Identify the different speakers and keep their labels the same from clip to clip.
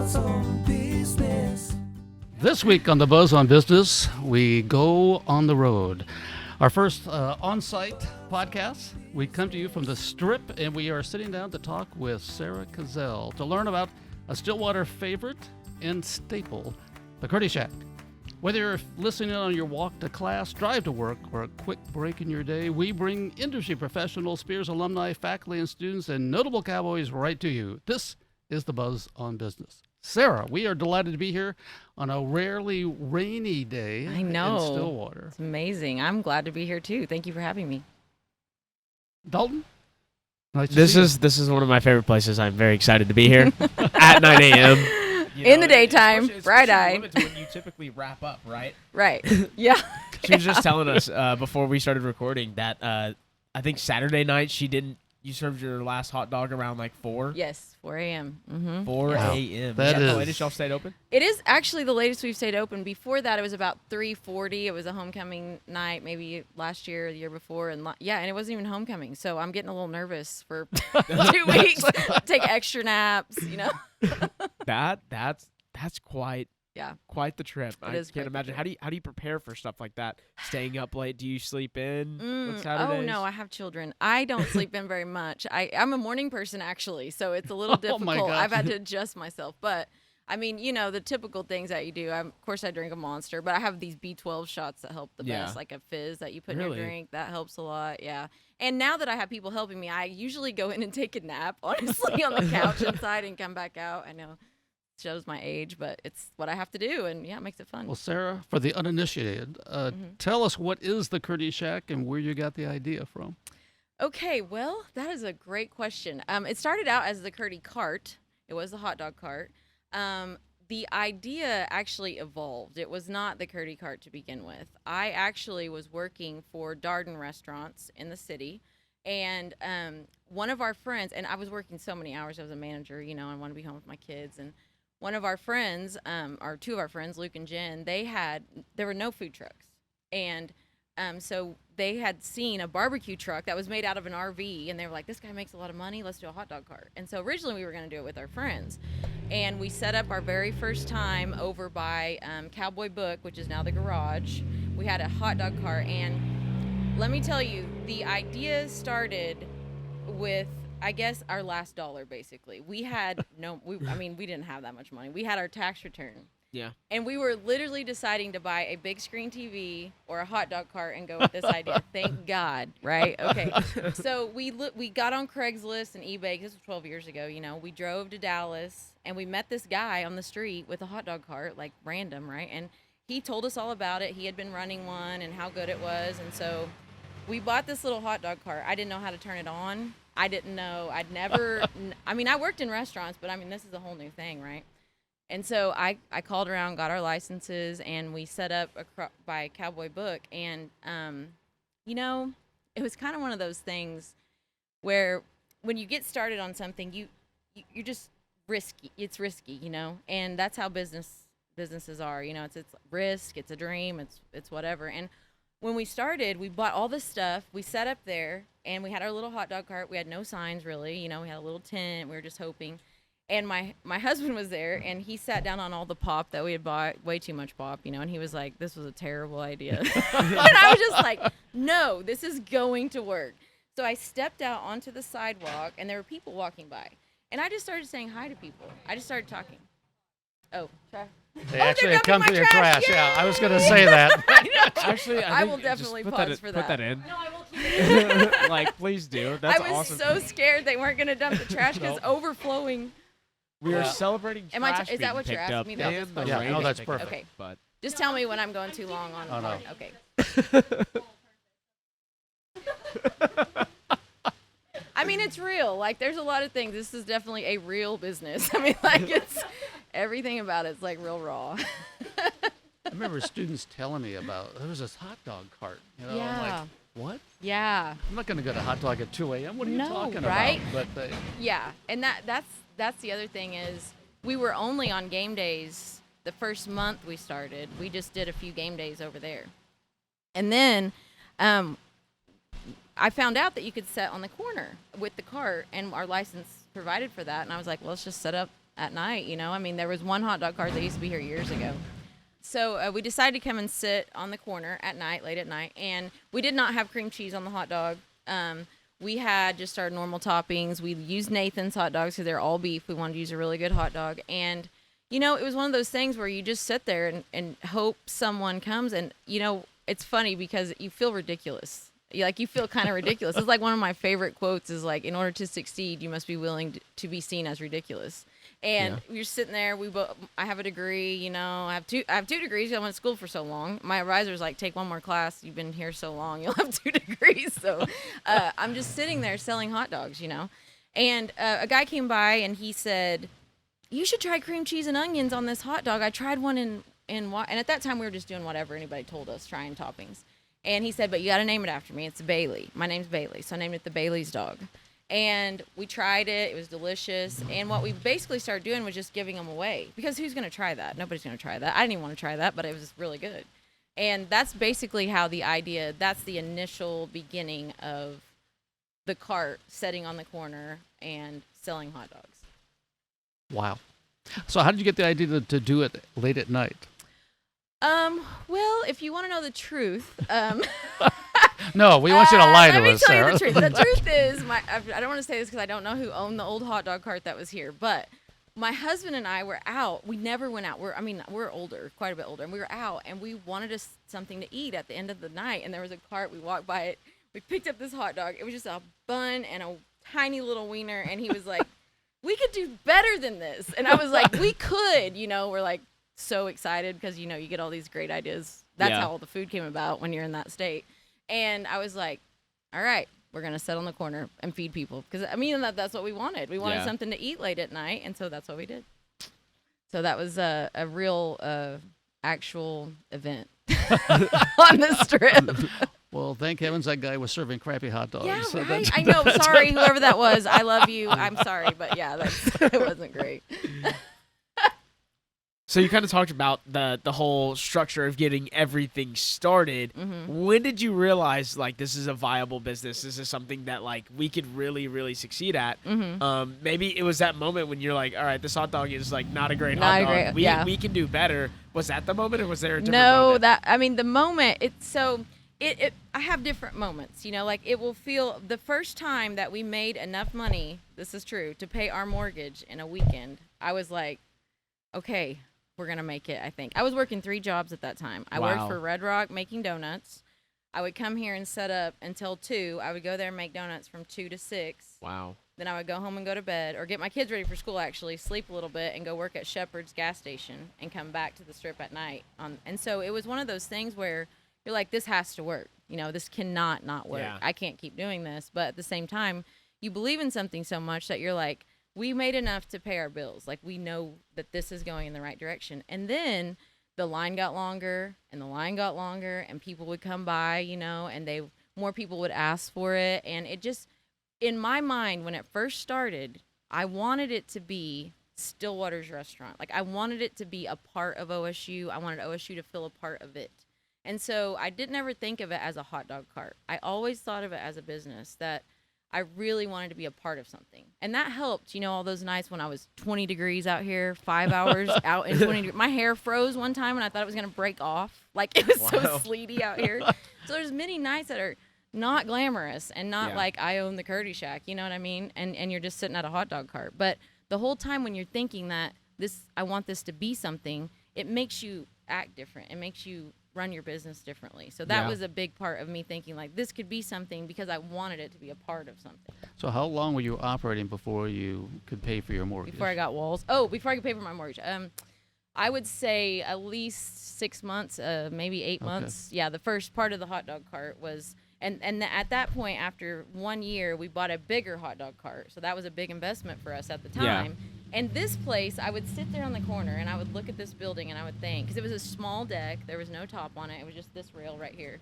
Speaker 1: Buzz on Business.
Speaker 2: This week on the Buzz on Business, we go on the road. Our first on-site podcast. We come to you from the Strip, and we are sitting down to talk with Sarah Cazell to learn about a Stillwater favorite and staple, the Curdy Shack. Whether you're listening on your walk to class, drive to work, or a quick break in your day, we bring industry professionals, Spears alumni, faculty and students, and notable cowboys right to you. This is the Buzz on Business. Sarah, we are delighted to be here on a rarely rainy day
Speaker 3: I know.
Speaker 2: in Stillwater.
Speaker 3: It's amazing. I'm glad to be here too. Thank you for having me.
Speaker 2: Dalton? Nice to
Speaker 4: This
Speaker 2: see you.
Speaker 4: is one of my favorite places. I'm very excited to be here at 9 a.m.
Speaker 3: In the daytime, bright-eyed.
Speaker 5: When you typically wrap up, right?
Speaker 3: Right. Yeah.
Speaker 4: She was just telling us before we started recording that I think Saturday night you served your last hot dog around like 4.
Speaker 3: Yes, 4 a.m. Mm-hmm.
Speaker 4: 4
Speaker 2: Wow.
Speaker 4: a.m.
Speaker 2: That
Speaker 4: is that
Speaker 2: is-
Speaker 4: the latest y'all stayed open?
Speaker 3: It is actually the latest we've stayed open. Before that, it was about 3:40. It was a homecoming night, maybe last year, the year before, and and it wasn't even homecoming. So I'm getting a little nervous for 2 weeks. Take extra naps,
Speaker 4: That's quite
Speaker 3: Yeah.
Speaker 4: quite the trip.
Speaker 3: It
Speaker 4: I
Speaker 3: is quite
Speaker 4: can't
Speaker 3: the
Speaker 4: imagine.
Speaker 3: trip.
Speaker 4: How do you prepare for stuff like that? Staying up late? Do you sleep in on
Speaker 3: Oh
Speaker 4: Saturdays?
Speaker 3: no, I have children. I don't sleep in very much. I'm a morning person actually, so it's a little
Speaker 2: Oh, my
Speaker 3: difficult.
Speaker 2: gosh.
Speaker 3: I've had to adjust myself, but I mean, the typical things that you do. Of course, I drink a Monster, but I have these B12 shots that help the
Speaker 4: Yeah.
Speaker 3: best, like a fizz that you put in
Speaker 4: Really?
Speaker 3: your drink. That helps a lot. Yeah. And now that I have people helping me, I usually go in and take a nap, honestly, on the couch inside and come back out. I know. Shows my age, but it's what I have to do, and yeah, it makes it fun.
Speaker 2: Well, Sarah, for the uninitiated, tell us what is the Curdy Shack and where you got the idea from.
Speaker 3: Okay, well, that is a great question. It started out as the Curdy cart. It was the hot dog cart. The idea actually evolved. It was not the Curdy cart to begin with. I actually was working for Darden Restaurants in the city, and one of our friends, and I was working so many hours as a manager, I wanted to be home with my kids, and one of our friends, or two of our friends, Luke and Jen, there were no food trucks. And so they had seen a barbecue truck that was made out of an RV, and they were like, this guy makes a lot of money, let's do a hot dog cart. And so originally we were going to do it with our friends. And we set up our very first time over by Cowboy Book, which is now the garage. We had a hot dog cart, and let me tell you, the idea started with, I guess, our last dollar, basically. We had we didn't have that much money. We had our tax return.
Speaker 4: Yeah.
Speaker 3: And we were literally deciding to buy a big screen TV or a hot dog cart and go with this idea. Thank God, right? Okay. So we got on Craigslist and eBay. This was 12 years ago, We drove to Dallas, and we met this guy on the street with a hot dog cart, like random, right? And he told us all about it. He had been running one and how good it was. And so we bought this little hot dog cart. I didn't know how to turn it on. I didn't know. I'd never, I worked in restaurants, but this is a whole new thing, right? And so I called around, got our licenses, and we set up by Cowboy Book. And, it was kind of one of those things where when you get started on something, you're just risky. It's risky, and that's how businesses are. It's risk, it's a dream, it's whatever. And when we started, we bought all this stuff. We set up there, and we had our little hot dog cart. We had no signs, really. We had a little tent. We were just hoping. And my husband was there, and he sat down on all the pop that we had bought, way too much pop, and he was like, this was a terrible idea. And I was just like, no, this is going to work. So I stepped out onto the sidewalk, and there were people walking by. And I just started saying hi to people. I just started talking. Oh, trash.
Speaker 2: They
Speaker 3: Oh,
Speaker 2: actually
Speaker 3: they're
Speaker 2: have come to
Speaker 3: dumping
Speaker 2: your
Speaker 3: my
Speaker 2: trash.
Speaker 3: trash.
Speaker 2: Yeah, I was going to say that.
Speaker 4: Actually,
Speaker 3: I
Speaker 4: think
Speaker 3: will
Speaker 4: just
Speaker 3: definitely
Speaker 4: put
Speaker 3: pause
Speaker 4: that,
Speaker 3: for
Speaker 4: Put
Speaker 3: that.
Speaker 4: that in.
Speaker 3: No, I will keep it.
Speaker 4: Like, please do. That's
Speaker 3: I was
Speaker 4: awesome.
Speaker 3: so scared they weren't going to dump the trash because overflowing.
Speaker 4: We are
Speaker 2: Yeah.
Speaker 4: celebrating
Speaker 3: Am I
Speaker 4: trash
Speaker 3: is that what
Speaker 4: being
Speaker 3: you're
Speaker 4: picked
Speaker 3: asking
Speaker 4: up
Speaker 3: me about
Speaker 4: and
Speaker 3: this
Speaker 4: the
Speaker 3: question?
Speaker 2: Yeah,
Speaker 4: rain
Speaker 2: no,
Speaker 4: is
Speaker 2: that's
Speaker 4: picked up,
Speaker 3: perfect. Okay.
Speaker 4: But
Speaker 3: Just tell me when I'm going too long on.
Speaker 2: Oh, no.
Speaker 3: Okay. It's real. Like, there's a lot of things. This is definitely a real business. It's everything about it's like real raw.
Speaker 2: I remember students telling me about, there was this hot dog cart. I'm
Speaker 3: Yeah.
Speaker 2: like, what?
Speaker 3: Yeah.
Speaker 2: I'm not going to get a hot dog at 2 a.m. What are you
Speaker 3: No,
Speaker 2: talking
Speaker 3: right?
Speaker 2: about? But
Speaker 3: Yeah, and that's the other thing is we were only on game days the first month we started. We just did a few game days over there. And then I found out that you could set on the corner with the cart, and our license provided for that. And I was like, well, let's just set up at night. I mean, there was one hot dog cart that used to be here years ago. So we decided to come and sit on the corner at night, late at night, and we did not have cream cheese on the hot dog. We had just our normal toppings. We used Nathan's hot dogs because they're all beef. We wanted to use a really good hot dog. And, it was one of those things where you just sit there and hope someone comes. And, it's funny because you feel ridiculous. You feel kind of ridiculous. It's like one of my favorite quotes is like, in order to succeed, you must be willing to be seen as ridiculous. And you're sitting there. I have a degree. I have two degrees. I went to school for so long. My advisor's like, take one more class. You've been here so long, you'll have 2 degrees. So I'm just sitting there selling hot dogs. And a guy came by and he said, "You should try cream cheese and onions on this hot dog. I tried one and at that time we were just doing whatever anybody told us, trying toppings." And he said, "But you got to name it after me. It's Bailey. My name's Bailey." So I named it the Bailey's dog. And we tried it. It was delicious. And what we basically started doing was just giving them away. Because who's going to try that? Nobody's going to try that. I didn't even want to try that, but it was really good. And that's basically how that's the initial beginning of the cart sitting on the corner and selling hot dogs.
Speaker 2: Wow. So how did you get the idea to do it late at night?
Speaker 3: Well, if you want to know the truth,
Speaker 2: No, we want you to lie to us,
Speaker 3: let me tell
Speaker 2: Sarah.
Speaker 3: you the truth. The truth is, I don't want to say this because I don't know who owned the old hot dog cart that was here, but my husband and I were out. We never went out. We're older, quite a bit older, and we were out, and we wanted something to eat at the end of the night, and there was a cart. We walked by it. We picked up this hot dog. It was just a bun and a tiny little wiener, and he was like, "We could do better than this," and I was like, "We could," We're like so excited because you get all these great ideas. That's how all the food came about when you're in that state. And I was like, all right, we're going to sit on the corner and feed people. Because, that's what we wanted. We wanted something to eat late at night, and so that's what we did. So that was a real actual event on the Strip.
Speaker 2: Well, thank heavens that guy was serving crappy hot dogs.
Speaker 3: Yeah,
Speaker 2: So
Speaker 3: right.
Speaker 2: that's-
Speaker 3: I know. Sorry, whoever that was. I love you. I'm sorry. But, yeah, it wasn't great.
Speaker 4: So you kind of talked about the whole structure of getting everything started.
Speaker 3: Mm-hmm.
Speaker 4: When did you realize like this is a viable business? This is something that like we could really, really succeed at.
Speaker 3: Mm-hmm.
Speaker 4: Maybe it was that moment when you're like, all right, this hot dog is like not a great
Speaker 3: Not
Speaker 4: hot
Speaker 3: a
Speaker 4: dog.
Speaker 3: great-
Speaker 4: We can do better. Was that the moment, or was there a different
Speaker 3: No,
Speaker 4: moment?
Speaker 3: the moment I have different moments, like it will feel the first time that we made enough money, this is true, to pay our mortgage in a weekend. I was like, okay, we're going to make it, I think. I was working 3 jobs at that time. I worked
Speaker 4: Wow.
Speaker 3: for Red Rock making donuts. I would come here and set up until 2. I would go there and make donuts from 2 to 6.
Speaker 4: Wow.
Speaker 3: Then I would go home and go to bed, or get my kids ready for school, actually, sleep a little bit, and go work at Shepherd's gas station and come back to the Strip at night. And so it was one of those things where you're like, this has to work. This cannot not work.
Speaker 4: Yeah.
Speaker 3: I can't keep doing this. But at the same time, you believe in something so much that you're like, we made enough to pay our bills. Like, we know that this is going in the right direction. And then the line got longer, and the line got longer, and people would come by, and more people would ask for it. And it just, in my mind, when it first started, I wanted it to be Stillwater's restaurant. Like, I wanted it to be a part of OSU. I wanted OSU to feel a part of it. And so I didn't ever think of it as a hot dog cart. I always thought of it as a business that I really wanted to be a part of something. And that helped, all those nights when I was 20 degrees out here, 5 hours out in 20 degrees. My hair froze one time and I thought it was going to break off. Like, it was so sleety out here. So there's many nights that are not glamorous and not like I own the Curdy Shack, you know what I mean? And you're just sitting at a hot dog cart. But the whole time when you're thinking that I want this to be something, it makes you act different. It makes you run your business differently. So that was a big part of me thinking like this could be something because I wanted it to be a part of something.
Speaker 2: So how long were you operating before you could pay for your mortgage?
Speaker 3: Before I got walls. Oh, before I could pay for my mortgage. I would say at least 6 months, maybe 8 months. Yeah, the first part of the hot dog cart was, and at that point, after 1 year, we bought a bigger hot dog cart. So that was a big investment for us at the time. And this place, I would sit there on the corner and I would look at this building and I would think, because it was a small deck, there was no top on it, it was just this rail right here.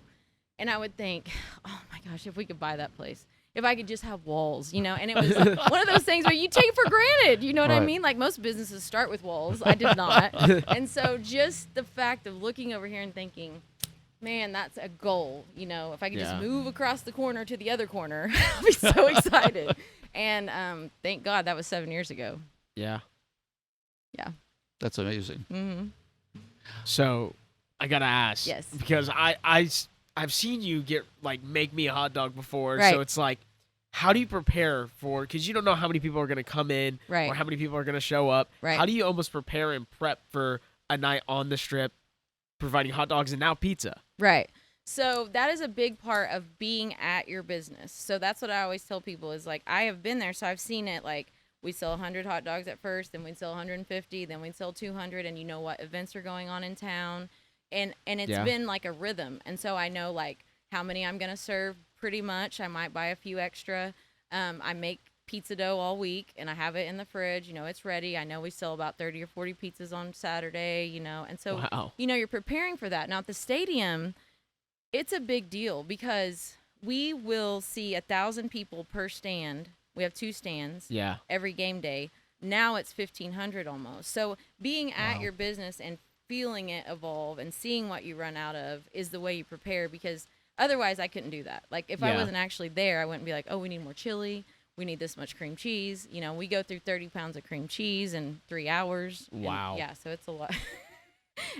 Speaker 3: And I would think, oh my gosh, if we could buy that place. If I could just have walls, and it was one of those things where you take for granted, you know what I
Speaker 2: Right.
Speaker 3: mean? Like most businesses start with walls. I did not. And so just the fact of looking over here and thinking, man, that's a goal. If I could just move across the corner to the other corner, I'll be so excited. And thank God that was 7 years ago.
Speaker 4: Yeah.
Speaker 3: Yeah.
Speaker 2: That's amazing.
Speaker 3: Mm-hmm.
Speaker 4: So I gotta ask.
Speaker 3: Yes.
Speaker 4: Because I've seen you make me a hot dog before.
Speaker 3: Right.
Speaker 4: So it's like, how do you prepare for? Because you don't know how many people are gonna come in,
Speaker 3: Right.
Speaker 4: or how many people are gonna show up.
Speaker 3: Right.
Speaker 4: How do you almost prepare and prep for a night on the strip, providing hot dogs and now pizza?
Speaker 3: Right. So that is a big part of being at your business. So that's what I always tell people is like, I have been there. So I've seen it. Like we sell 100 hot dogs at first, then we'd sell 150, then we'd sell 200. And you know what events are going on in town. And it's
Speaker 4: Yeah.
Speaker 3: been like a rhythm. And so I know like how many I'm going to serve pretty much. I might buy a few extra. I make pizza dough all week and I have it in the fridge. You know, it's ready. I know we sell about 30 or 40 pizzas on Saturday, you know. And so,
Speaker 4: Wow.
Speaker 3: you know, you're preparing for that. Now at the stadium, it's a big deal because we will see 1,000 people per stand. We have 2 stands
Speaker 4: Yeah.
Speaker 3: every game day. Now it's 1,500 almost. So being at
Speaker 2: Wow.
Speaker 3: your business and feeling it evolve and seeing what you run out of is the way you prepare, because otherwise I couldn't do that. Like if I
Speaker 4: Yeah.
Speaker 3: wasn't actually there, I wouldn't be like, oh, we need more chili. We need this much cream cheese. You know, we go through 30 pounds of cream cheese in 3 hours. And
Speaker 4: Wow.
Speaker 3: yeah, so it's a lot.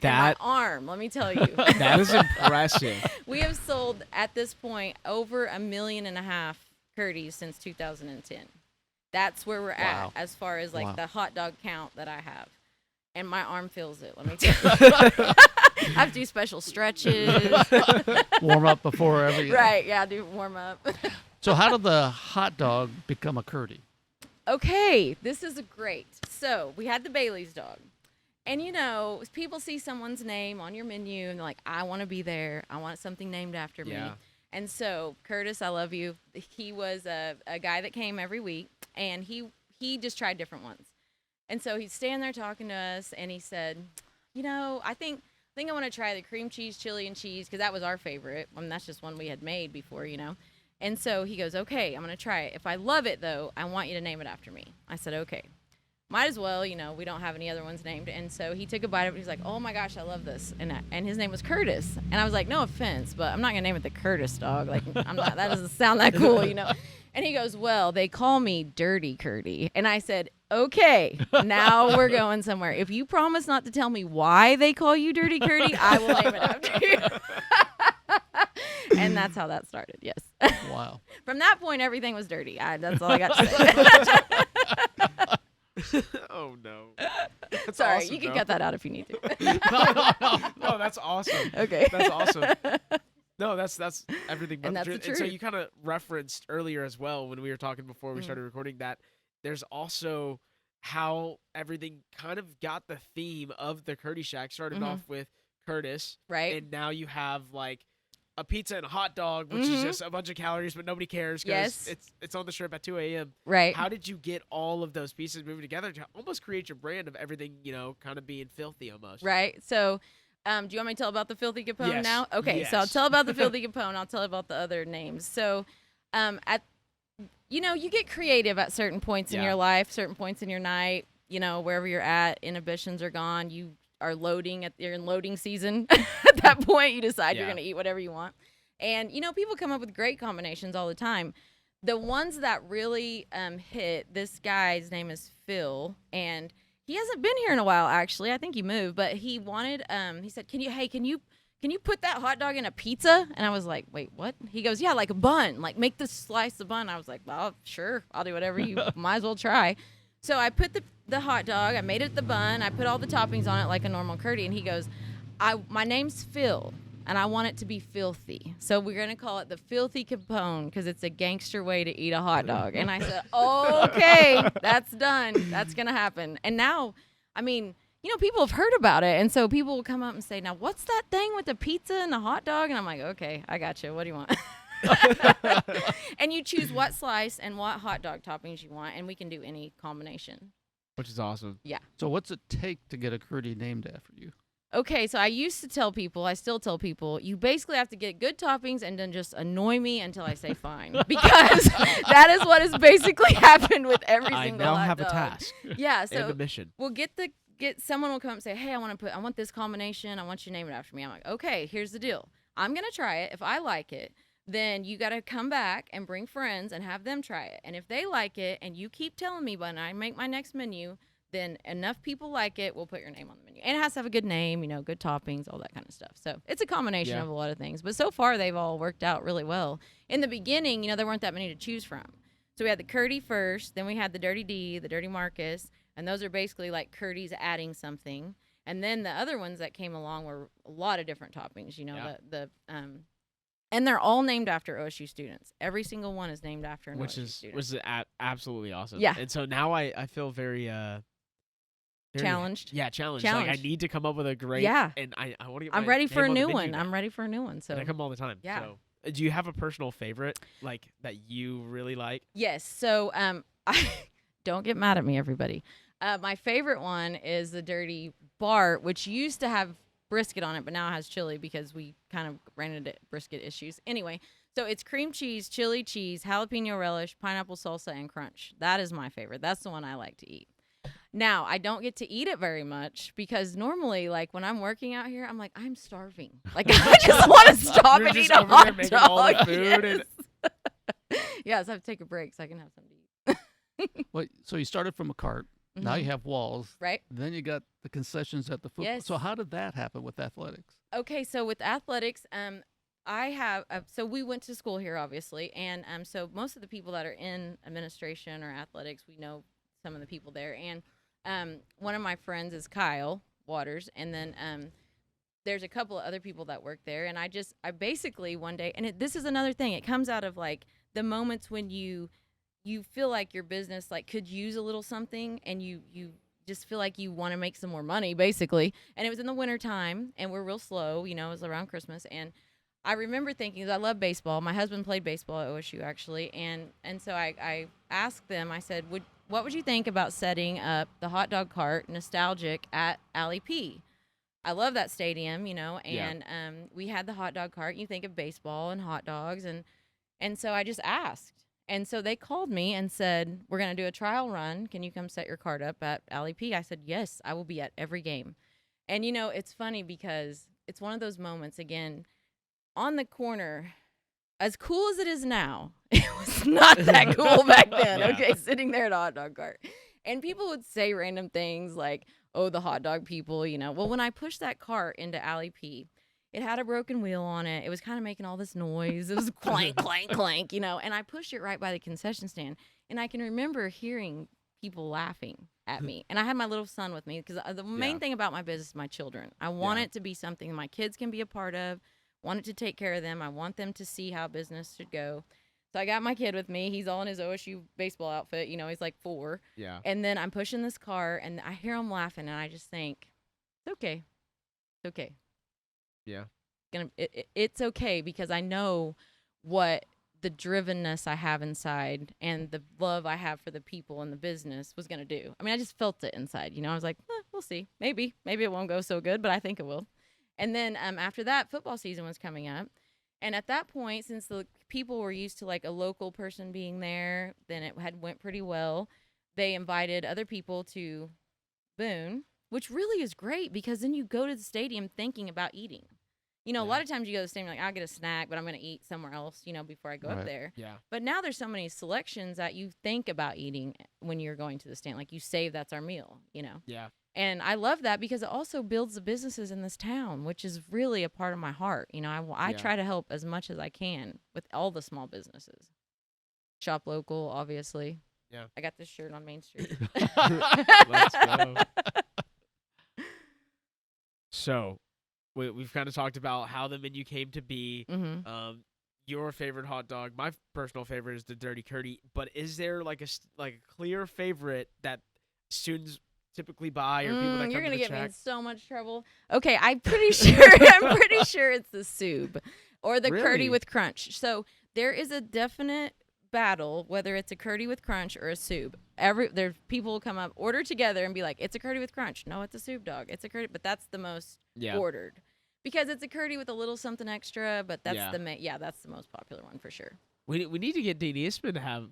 Speaker 4: That
Speaker 3: And my arm, let me tell you.
Speaker 4: that is impressive.
Speaker 3: We have sold at this point over 1.5 million Curdy's since 2010. That's where we're
Speaker 2: Wow.
Speaker 3: at as far as like
Speaker 2: Wow.
Speaker 3: the hot dog count that I have. And my arm feels it, let me tell you. I have to do special stretches.
Speaker 2: Warm up before every.
Speaker 3: Right, yeah, do warm up.
Speaker 2: So how did the hot dog become a Curdy?
Speaker 3: Okay, this is great. So we had the Bailey's dog. And you know, people see someone's name on your menu and they're like, I want to be there. I want something named after me.
Speaker 4: Yeah.
Speaker 3: And so Curtis, I love you. He was a guy that came every week and he just tried different ones. And so he'd stand there talking to us and he said, you know, I think I want to try the cream cheese, chili and cheese, because that was our favorite. I mean, that's just one we had made before, you know. And so he goes, okay, I'm going to try it. If I love it, though, I want you to name it after me. I said, okay. Might as well, you know, we don't have any other ones named. And so he took a bite of it. He's like, oh, my gosh, I love this. And his name was Curtis. And I was like, no offense, but I'm not going to name it the Curtis dog. Like, I'm not, that doesn't sound that cool, you know. And he goes, well, they call me Dirty Curdy. And I said, okay, now we're going somewhere. If you promise not to tell me why they call you Dirty Curdy, I will name it after you. And that's how that started, yes.
Speaker 2: Wow.
Speaker 3: From that point, everything was dirty. That's all I got to say.
Speaker 4: Oh no.
Speaker 3: Sorry,
Speaker 4: awesome,
Speaker 3: you can
Speaker 4: though.
Speaker 3: cut that out if you need to.
Speaker 4: No, that's awesome.
Speaker 3: Okay.
Speaker 4: That's awesome. No, that's everything but
Speaker 3: And
Speaker 4: the
Speaker 3: that's the
Speaker 4: truth. And so
Speaker 3: truth.
Speaker 4: you kind of referenced earlier as well when we were talking before we
Speaker 3: Mhm.
Speaker 4: started recording that there's also how everything kind of got the theme of the Curdy Shack. Started
Speaker 3: Mhm.
Speaker 4: off with Curtis,
Speaker 3: Right?
Speaker 4: and now you have like a pizza and a hot dog, which is
Speaker 3: Mhm.
Speaker 4: just a bunch of calories, but nobody cares
Speaker 3: Yes.
Speaker 4: because it's on the strip at 2 a.m.
Speaker 3: Right.
Speaker 4: How did you get all of those pieces moving together to almost create your brand of everything, you know, kind of being filthy almost?
Speaker 3: Right. So, do you want me to tell about the Filthy Capone
Speaker 4: Yes.
Speaker 3: now? Okay. So I'll
Speaker 4: Yes.
Speaker 3: tell about the Filthy Capone. I'll tell about the other names. So, you get creative at certain points in
Speaker 4: Yeah.
Speaker 3: your life, certain points in your night. You know, wherever you're at, inhibitions are gone. You are you're in loading season. At that point, you decide you're
Speaker 4: Yeah.
Speaker 3: going to eat whatever you want. And, you know, people come up with great combinations all the time. The ones that really hit, this guy's name is Phil, and he hasn't been here in a while, actually. I think he moved, but he wanted, he said, can you put that hot dog in a pizza? And I was like, wait, what? He goes, yeah, like a bun, like make the slice of bun. I was like, well, sure, I'll do whatever you might as well try. So I put the hot dog, I made it the bun, I put all the toppings on it like a normal Curdy, and he goes, my name's Phil, and I want it to be filthy. So we're going to call it the Filthy Capone because it's a gangster way to eat a hot dog. And I said, okay, that's done. That's going to happen. And now, I mean, you know, people have heard about it. And so people will come up and say, now, what's that thing with the pizza and the hot dog? And I'm like, okay, I got you. What do you want? And you choose what slice and what hot dog toppings you want, and we can do any combination.
Speaker 4: Which is awesome.
Speaker 2: So what's it take to get a Curdy named after you?
Speaker 3: Okay, so I used to tell people, I still tell people, you basically have to get good toppings and then just annoy me until I say fine. Because that is what has basically happened with every
Speaker 4: I
Speaker 3: single
Speaker 4: now
Speaker 3: hot
Speaker 4: have
Speaker 3: dog.
Speaker 4: a task
Speaker 3: Yeah,
Speaker 4: and
Speaker 3: so
Speaker 4: a mission.
Speaker 3: we'll someone will come up and say, hey, I want this combination. I want you to name it after me. I'm like, okay, here's the deal. I'm going to try it. If I like it, then you got to come back and bring friends and have them try it. And if they like it and you keep telling me when I make my next menu, then enough people like it, we'll put your name on the menu. And it has to have a good name, good toppings, all that kind of stuff. So it's a combination of a lot of things. But so far, they've all worked out really well. In the beginning, there weren't that many to choose from. So we had the Curdy first, then we had the Dirty D, the Dirty Marcus, and those are basically like Curdy's adding something. And then the other ones that came along were a lot of different toppings, and they're all named after OSU students. Every single one is named after an OSU student.
Speaker 4: Which is absolutely awesome.
Speaker 3: Yeah.
Speaker 4: And so now I feel very
Speaker 3: challenged.
Speaker 4: Yeah, challenged. Like I need to come up with a great.
Speaker 3: Yeah.
Speaker 4: And I want to get.
Speaker 3: I'm ready for a new one. I'm ready for a new one. So
Speaker 4: and I come all the time.
Speaker 3: Yeah.
Speaker 4: So, do you have a personal favorite like that you really like?
Speaker 3: Yes. So I don't get mad at me, everybody. My favorite one is the Dirty Bart, which used to have brisket on it, but now it has chili because we kind of ran into brisket issues. Anyway, so it's cream cheese, chili cheese, jalapeno relish, pineapple salsa, and crunch. That is my favorite. That's the one I like to eat. Now, I don't get to eat it very much because normally, like, when I'm working out here, I'm like, I'm starving. Like, I just want to stop
Speaker 4: You're
Speaker 3: and
Speaker 4: just
Speaker 3: eat a
Speaker 4: over there
Speaker 3: hot
Speaker 4: making
Speaker 3: dog.
Speaker 4: all the food
Speaker 3: Yes. Yes, I have to take a break so I can have something to eat.
Speaker 2: Well, so you started from a cart. Now you have walls.
Speaker 3: Right.
Speaker 2: Then you got the concessions at the football.
Speaker 3: Yes.
Speaker 2: So how did that happen with athletics?
Speaker 3: Okay, so with athletics, I have so we went to school here, obviously, and so most of the people that are in administration or athletics, we know some of the people there, and one of my friends is Kyle Waters, and then there's a couple of other people that work there, and I basically one day, and this is another thing, it comes out of like the moments when you feel like your business like could use a little something, and you just feel like you want to make some more money, basically. And it was in the wintertime, and we're real slow, it was around Christmas. And I remember thinking, 'cause I love baseball. My husband played baseball at OSU, actually. And so I asked them, I said, what would you think about setting up the hot dog cart, nostalgic, at Alley P? I love that stadium, and we had the hot dog cart. You think of baseball and hot dogs. And so I just asked. And so they called me and said, we're going to do a trial run. Can you come set your cart up at Alley P? I said, yes, I will be at every game. And, it's funny because it's one of those moments, again, on the corner, as cool as it is now, it was not that cool back then, okay, sitting there at a hot dog cart. And people would say random things like, oh, the hot dog people, Well, when I pushed that cart into Alley P, it had a broken wheel on it. It was kind of making all this noise. It was clank, clank, clank, and I pushed it right by the concession stand. And I can remember hearing people laughing at me. And I had my little son with me because the main thing about my business is my children. I want it to be something my kids can be a part of, want it to take care of them. I want them to see how business should go. So I got my kid with me. He's all in his OSU baseball outfit. He's like 4.
Speaker 4: Yeah.
Speaker 3: And then I'm pushing this car, and I hear him laughing, and I just think, it's okay. It's okay.
Speaker 4: Yeah.
Speaker 3: It's okay because I know what the drivenness I have inside and the love I have for the people and the business was going to do. I mean, I just felt it inside. I was like, we'll see. Maybe it won't go so good, but I think it will. And then after that, football season was coming up. And at that point, since the people were used to like a local person being there, then it had went pretty well. They invited other people to Boone, which really is great because then you go to the stadium thinking about eating. A lot of times you go to the stadium like, I'll get a snack, but I'm going to eat somewhere else, before I go up there.
Speaker 4: Yeah.
Speaker 3: But now there's so many selections that you think about eating when you're going to the stand. Like you save, that's our meal,
Speaker 4: Yeah.
Speaker 3: And I love that because it also builds the businesses in this town, which is really a part of my heart. I try to help as much as I can with all the small businesses. Shop local, obviously.
Speaker 4: Yeah.
Speaker 3: I got this shirt on Main Street.
Speaker 4: Let's go. So, we've kind of talked about how the menu came to be.
Speaker 3: Mm-hmm.
Speaker 4: Your favorite hot dog. My personal favorite is the Dirty Curdy. But is there like a clear favorite that students typically buy or people that come
Speaker 3: you're
Speaker 4: to
Speaker 3: gonna
Speaker 4: the
Speaker 3: get me
Speaker 4: track?
Speaker 3: in so much trouble. Okay, I'm pretty sure it's the Soob or the
Speaker 4: Really?
Speaker 3: Curdy with Crunch. So there is a definite battle whether it's a Curdy with Crunch or a Soob. There people will come up, order together, and be like, "It's a Curdy with Crunch." No, it's a Soob dog. It's a Curdy, but that's the most ordered because it's a Curdy with a little something extra. But that's that's the most popular one for sure.
Speaker 4: We need to get Dean Eastman to have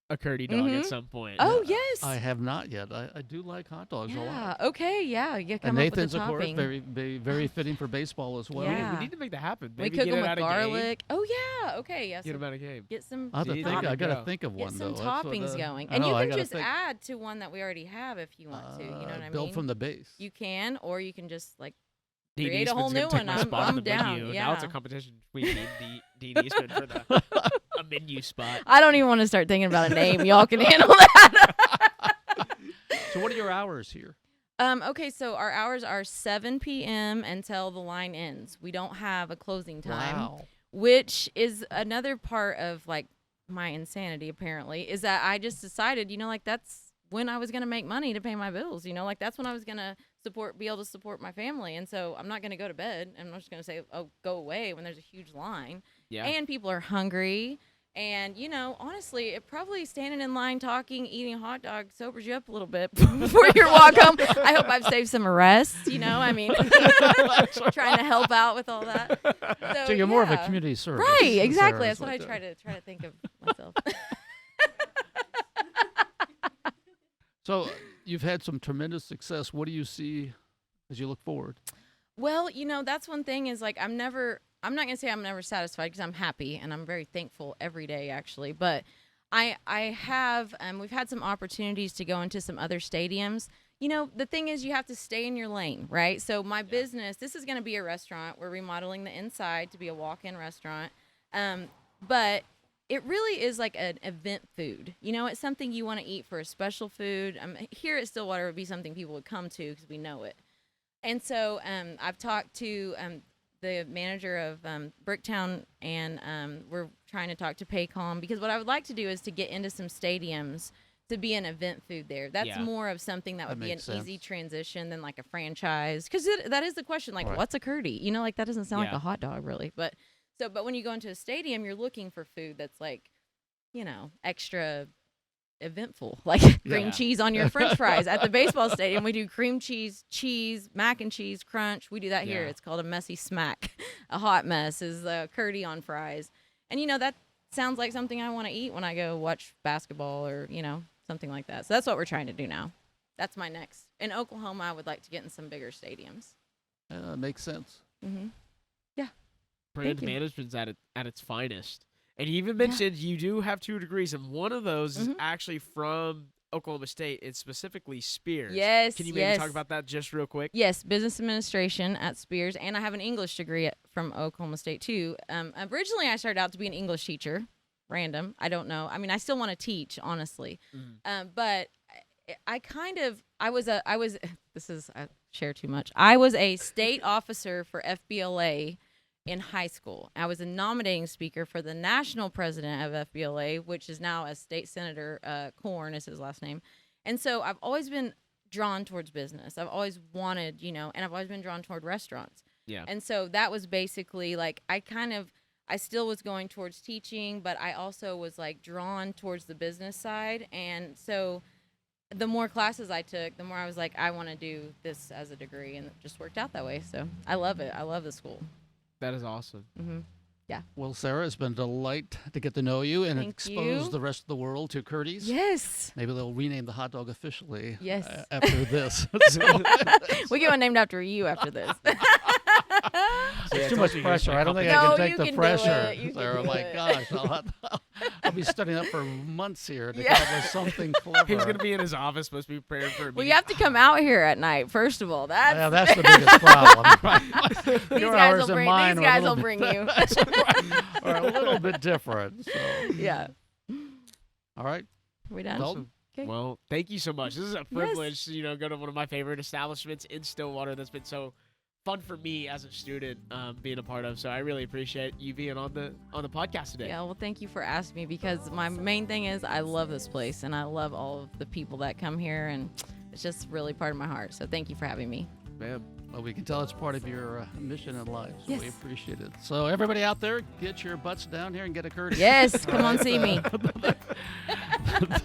Speaker 4: a Curdy dog
Speaker 3: Mhm.
Speaker 4: at some point.
Speaker 3: Oh yes.
Speaker 2: I have not yet. I do like hot dogs a
Speaker 3: yeah.
Speaker 2: lot.
Speaker 3: Okay. Yeah. You come
Speaker 2: And
Speaker 3: up
Speaker 2: Nathan's,
Speaker 3: with
Speaker 2: of
Speaker 3: the
Speaker 2: course,
Speaker 3: topping.
Speaker 2: very fitting for baseball as well.
Speaker 3: Yeah.
Speaker 4: We need to make that happen.
Speaker 3: we
Speaker 4: Maybe
Speaker 3: cook
Speaker 4: get
Speaker 3: them
Speaker 4: it
Speaker 3: with
Speaker 4: out of game.
Speaker 3: garlic. Oh yeah. Okay. Yeah.
Speaker 4: Get
Speaker 3: so
Speaker 4: him out of game.
Speaker 3: get some.
Speaker 2: I have to
Speaker 4: See,
Speaker 2: think.
Speaker 4: there
Speaker 2: I
Speaker 4: we
Speaker 2: gotta
Speaker 4: go.
Speaker 2: think of
Speaker 3: Get
Speaker 2: one
Speaker 3: some
Speaker 2: though. That's what,
Speaker 3: toppings going,
Speaker 2: I
Speaker 3: and
Speaker 2: know,
Speaker 3: you
Speaker 2: I
Speaker 3: can
Speaker 2: gotta
Speaker 3: just
Speaker 2: think.
Speaker 3: add to one that we already have if you want to. You know what I
Speaker 2: Build
Speaker 3: mean?
Speaker 2: from the base.
Speaker 3: You can, or you can just like
Speaker 4: Dean
Speaker 3: create a whole
Speaker 4: Eastman's gonna
Speaker 3: new
Speaker 4: take
Speaker 3: one.
Speaker 4: my
Speaker 3: I'm-
Speaker 4: spot on
Speaker 3: I'm
Speaker 4: the
Speaker 3: down,
Speaker 4: menu. Now it's a
Speaker 3: yeah.
Speaker 4: competition between Dean Eastman for the a menu spot.
Speaker 3: I don't even want to start thinking about a name. Y'all can handle that.
Speaker 2: So what are your hours here?
Speaker 3: Okay, so our hours are 7 p.m. until the line ends. We don't have a closing time,
Speaker 2: Wow.
Speaker 3: which is another part of like my insanity apparently, is that I just decided, like that's when I was going to make money to pay my bills, like that's when I was going to be able to support my family. And so I'm not going to go to bed and I'm just going to say, oh, go away when there's a huge line.
Speaker 4: Yeah.
Speaker 3: And people are hungry. And, honestly, it probably standing in line talking, eating a hot dog sobers you up a little bit before your walk home. I hope I've saved some arrests, I mean, trying to help out with all that.
Speaker 2: So you're more of a
Speaker 3: yeah.
Speaker 2: community service.
Speaker 3: Right, exactly.
Speaker 2: Sarah,
Speaker 3: That's what I
Speaker 2: is
Speaker 3: try to think of myself.
Speaker 2: So you've had some tremendous success. What do you see as you look forward?
Speaker 3: Well, that's one thing is like I'm not going to say I'm never satisfied because I'm happy and I'm very thankful every day actually, but I have we've had some opportunities to go into some other stadiums. The thing is you have to stay in your lane, right? So my business, this is going to be a restaurant. We're remodeling the inside to be a walk-in restaurant. But it really is like an event food. It's something you want to eat for a special food. Here at Stillwater would be something people would come to because we know it. And so I've talked to the manager of Bricktown, and we're trying to talk to Paycom because what I would like to do is to get into some stadiums to be an event food there. That's
Speaker 4: Yeah.
Speaker 3: more of something that would be an
Speaker 2: makes
Speaker 3: easy
Speaker 2: sense.
Speaker 3: transition than like a franchise. Because that is the question, like,
Speaker 2: Right.
Speaker 3: what's a curdy? Like that doesn't sound like
Speaker 4: Yeah.
Speaker 3: a hot dog really. But when you go into a stadium, you're looking for food that's like, extra eventful, like cream
Speaker 4: Yeah.
Speaker 3: cheese on your french fries. At the baseball stadium, we do cream cheese, mac and cheese crunch. We do that here.
Speaker 4: Yeah.
Speaker 3: It's called a messy smack. A hot mess is a curdy on fries. And that sounds like something I want to eat when I go watch basketball or, something like that. So that's what we're trying to do now. That's my next. In Oklahoma, I would like to get in some bigger stadiums.
Speaker 2: Makes sense.
Speaker 3: Mm-hmm.
Speaker 4: Brand
Speaker 3: you.
Speaker 4: management's at its finest. And you even mentioned you do have 2 degrees, and one of those is
Speaker 3: Mhm.
Speaker 4: actually from Oklahoma State. It's specifically Spears.
Speaker 3: Yes,
Speaker 4: Can you maybe
Speaker 3: yes.
Speaker 4: talk about that just real quick?
Speaker 3: Yes, business administration at Spears, and I have an English degree from Oklahoma State too. Originally, I started out to be an English teacher. Random, I don't know. I mean, I still want to teach, honestly, but I share too much. I was a state officer for FBLA in high school. I was a nominating speaker for the national president of FBLA, which is now a state senator. Korn is his last name, and so I've always been drawn towards business. I've always wanted, and I've always been drawn toward restaurants.
Speaker 4: Yeah.
Speaker 3: And so that was basically like I still was going towards teaching, but I also was like drawn towards the business side. And so the more classes I took, the more I was like, I want to do this as a degree, and it just worked out that way. So I love it. I love the school.
Speaker 4: That is awesome.
Speaker 3: Mm-hmm.
Speaker 2: Well, Sarah, it's been a delight to get to know you and
Speaker 3: Thank
Speaker 2: expose
Speaker 3: you.
Speaker 2: the rest of the world to Curdy's.
Speaker 3: Yes.
Speaker 2: Maybe they'll rename the hot dog officially
Speaker 3: Yes.
Speaker 2: After this.
Speaker 3: We get one named after you after this.
Speaker 2: It's too much pressure. I don't think I
Speaker 3: No,
Speaker 2: can take
Speaker 3: you
Speaker 2: the
Speaker 3: can do
Speaker 2: pressure.
Speaker 3: it. You can
Speaker 2: Sarah,
Speaker 3: do
Speaker 2: my
Speaker 3: it.
Speaker 2: gosh, I'll be studying up for months here to
Speaker 3: Yeah.
Speaker 2: come up with something clever.
Speaker 4: He's going to be in his office, supposed to be preparing for a
Speaker 3: Well,
Speaker 4: meeting.
Speaker 3: you have to come out here at night, first of all.
Speaker 2: Yeah, that's the biggest problem. Right?
Speaker 3: These
Speaker 2: Your
Speaker 3: guys
Speaker 2: hours
Speaker 3: will
Speaker 2: and
Speaker 3: bring,
Speaker 2: mine
Speaker 3: these
Speaker 2: are a
Speaker 3: guys
Speaker 2: little
Speaker 3: will
Speaker 2: bit-
Speaker 3: bring you.
Speaker 2: That's right. Are a little bit different. So,
Speaker 3: Yeah.
Speaker 2: all right.
Speaker 3: Are we done?
Speaker 2: Dalton?
Speaker 3: Okay.
Speaker 4: Well, thank you so much. This is a privilege to, go to one of my favorite establishments in Stillwater that's been so fun for me as a student being a part of. So I really appreciate you being on the podcast today.
Speaker 3: Yeah, well, thank you for asking me because my main thing is I love this place and I love all of the people that come here, and it's just really part of my heart. So thank you for having me.
Speaker 4: Man.
Speaker 2: Well, we can tell it's part of your mission in life, so we
Speaker 3: Yes.
Speaker 2: appreciate it. So everybody out there, get your butts down here and get a Curdy.
Speaker 3: Yes, come on, see me.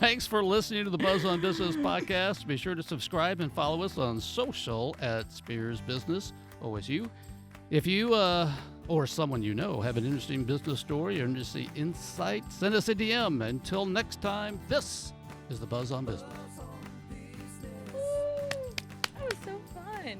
Speaker 2: Thanks for listening to the Buzz on Business podcast. Be sure to subscribe and follow us on social at Spears Business, OSU. If you or someone you know have an interesting business story or interesting insight, send us a DM. Until next time, this is the Buzz on Business.
Speaker 3: That was so fun.